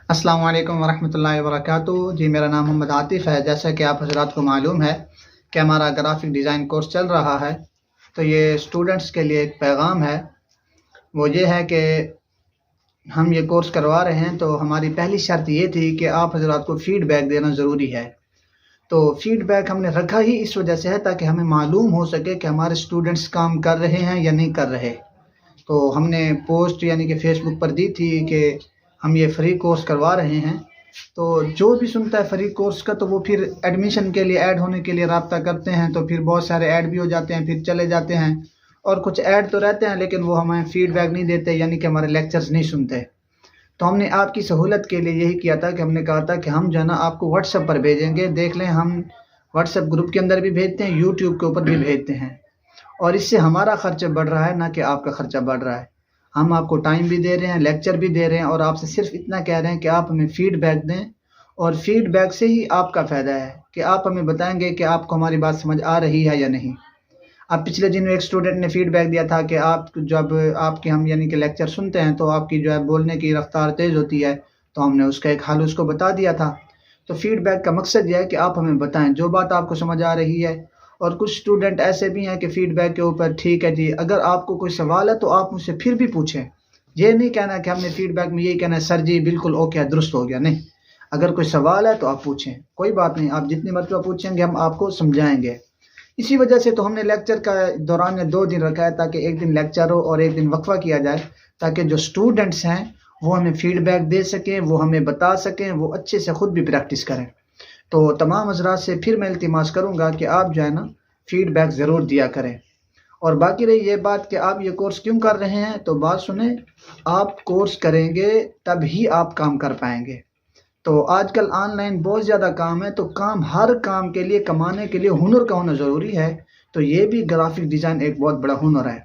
अस्सलाम वालेकुम वरहमतुल्लाहि वबरकातुहू। जी, मेरा नाम मोहम्मद आतिफ़ है। जैसा कि आप हज़रात को मालूम है कि हमारा ग्राफ़िक डिज़ाइन कोर्स चल रहा है, तो ये स्टूडेंट्स के लिए एक पैगाम है। वो ये है कि हम ये कोर्स करवा रहे हैं, तो हमारी पहली शर्त ये थी कि आप हज़रात को फ़ीडबैक देना ज़रूरी है। तो फ़ीडबैक हमने रखा ही इस वजह से है ताकि हमें मालूम हो सके कि हमारे स्टूडेंट्स काम कर रहे हैं या नहीं कर रहे। तो हमने पोस्ट यानी कि फ़ेसबुक पर दी थी कि हम ये फ्री कोर्स करवा रहे हैं। तो जो भी सुनता है फ्री कोर्स का, तो वो फिर एडमिशन के लिए, ऐड होने के लिए राब्ता करते हैं, तो फिर बहुत सारे ऐड भी हो जाते हैं, फिर चले जाते हैं। और कुछ ऐड तो रहते हैं लेकिन वो हमें फ़ीडबैक नहीं देते, यानी कि हमारे लेक्चर्स नहीं सुनते। तो हमने आपकी सहूलत के लिए यही किया था कि हमने कहा था कि हम जो है ना आपको व्हाट्सएप पर भेजेंगे। देख लें, हम व्हाट्सएप ग्रुप के अंदर भी भेजते हैं, यूट्यूब के ऊपर भी भेजते हैं। और इससे हमारा खर्चा बढ़ रहा है, ना कि आपका खर्चा बढ़ रहा है। हम आपको टाइम भी दे रहे हैं, लेक्चर भी दे रहे हैं, और आपसे सिर्फ इतना कह रहे हैं कि आप हमें फीडबैक दें। और फीडबैक से ही आपका फ़ायदा है कि आप हमें बताएंगे कि आपको हमारी बात समझ आ रही है या नहीं। अब पिछले दिनों एक स्टूडेंट ने फीडबैक दिया था कि आप जब आपके हम यानी कि लेक्चर सुनते हैं तो आपकी जो है बोलने की रफ्तार तेज़ होती है। तो हमने उसका एक हल उसको बता दिया था। तो फीडबैक का मकसद यह है कि आप हमें बताएं जो बात आपको समझ आ रही है। और कुछ स्टूडेंट ऐसे भी हैं कि फीडबैक के ऊपर ठीक है जी, अगर आपको कोई सवाल है तो आप मुझसे फिर भी पूछें। ये नहीं कहना कि हमने फीडबैक में यही कहना है सर जी बिल्कुल ओके है, दुरुस्त हो गया, नहीं। अगर कोई सवाल है तो आप पूछें, कोई बात नहीं, आप जितनी मरतबा पूछेंगे हम आपको समझाएंगे। इसी वजह से तो हमने लेक्चर का दौरान में 2 दिन रखा है, ताकि एक दिन लेक्चर हो और एक दिन वक्फा किया जाए, ताकि जो स्टूडेंट्स हैं वो हमें फीडबैक दे सकें, वो हमें बता सकें, वो अच्छे से खुद भी प्रैक्टिस करें। तो तमाम हज़रात से फिर मैं इल्तिमास करूँगा कि आप जो है ना फीडबैक ज़रूर दिया करें। और बाकी रही ये बात कि आप ये कोर्स क्यों कर रहे हैं, तो बात सुने, आप कोर्स करेंगे तब ही आप काम कर पाएंगे। तो आजकल ऑनलाइन बहुत ज़्यादा काम है, तो काम, हर काम के लिए, कमाने के लिए हुनर का होना ज़रूरी है। तो ये भी ग्राफिक डिज़ाइन एक बहुत बड़ा हुनर है।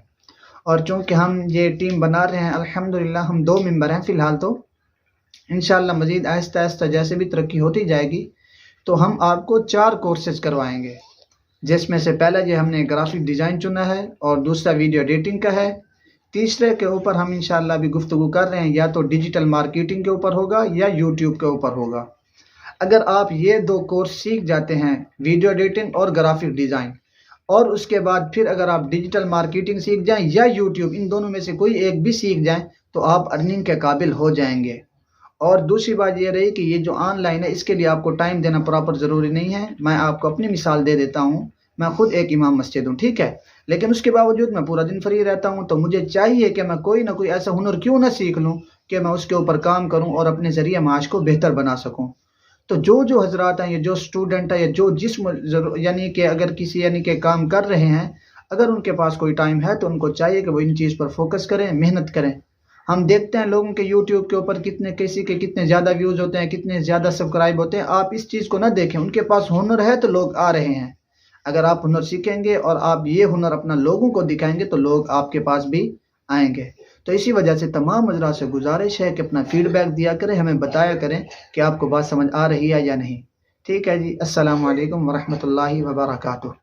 और चूँकि हम ये टीम बना रहे हैं, अल्हम्दुलिल्लाह हम 2 मेंबर हैं फ़िलहाल। तो इंशाअल्लाह मज़ीद आहिस्ता-आहिस्ता जैसे भी तरक्की होती जाएगी, तो हम आपको 4 कोर्सेज़ करवाएँगे। जिसमें से पहला ये हमने ग्राफिक डिज़ाइन चुना है, और दूसरा वीडियो एडिटिंग का है। तीसरे के ऊपर हम इंशाअल्लाह अभी गुफ्तगू कर रहे हैं, या तो डिजिटल मार्केटिंग के ऊपर होगा या यूट्यूब के ऊपर होगा। अगर आप ये 2 कोर्स सीख जाते हैं, वीडियो एडिटिंग और ग्राफिक डिज़ाइन, और उसके बाद फिर अगर आप डिजिटल मार्केटिंग सीख जाएँ या यूट्यूब, इन दोनों में से कोई एक भी सीख जाएँ, तो आप अर्निंग के काबिल हो जाएंगे। और दूसरी बात ये रही कि ये जो ऑनलाइन है, इसके लिए आपको टाइम देना प्रॉपर ज़रूरी नहीं है। मैं आपको अपनी मिसाल दे देता हूँ। मैं खुद एक इमाम मस्जिद हूँ, ठीक है? लेकिन उसके बावजूद मैं पूरा दिन फ्री रहता हूँ। तो मुझे चाहिए कि मैं कोई ना कोई ऐसा हुनर क्यों ना सीख लूँ कि मैं उसके ऊपर काम करूँ और अपने ज़रिए माश को बेहतर बना सकूँ। तो जो हज़रात हैं, ये जो स्टूडेंट है, या जो यानी कि अगर किसी यानी कि काम कर रहे हैं, अगर उनके पास कोई टाइम है तो उनको चाहिए कि वो इन चीज़ पर फोकस करें, मेहनत करें। हम देखते हैं लोगों के यूट्यूब के ऊपर किसी के कितने ज़्यादा व्यूज़ होते हैं, कितने ज़्यादा सब्सक्राइब होते हैं। आप इस चीज़ को ना देखें, उनके पास हुनर है तो लोग आ रहे हैं। अगर आप हुनर सीखेंगे और आप ये हुनर अपना लोगों को दिखाएंगे, तो लोग आपके पास भी आएंगे। तो इसी वजह से तमाम हज़रात से गुजारिश है कि अपना फीडबैक दिया करें, हमें बताया करें कि आपको बात समझ आ रही है या नहीं। ठीक है जी, अस्सलाम वालेकुम वरहमतुल्लाहि वबरकातुहू।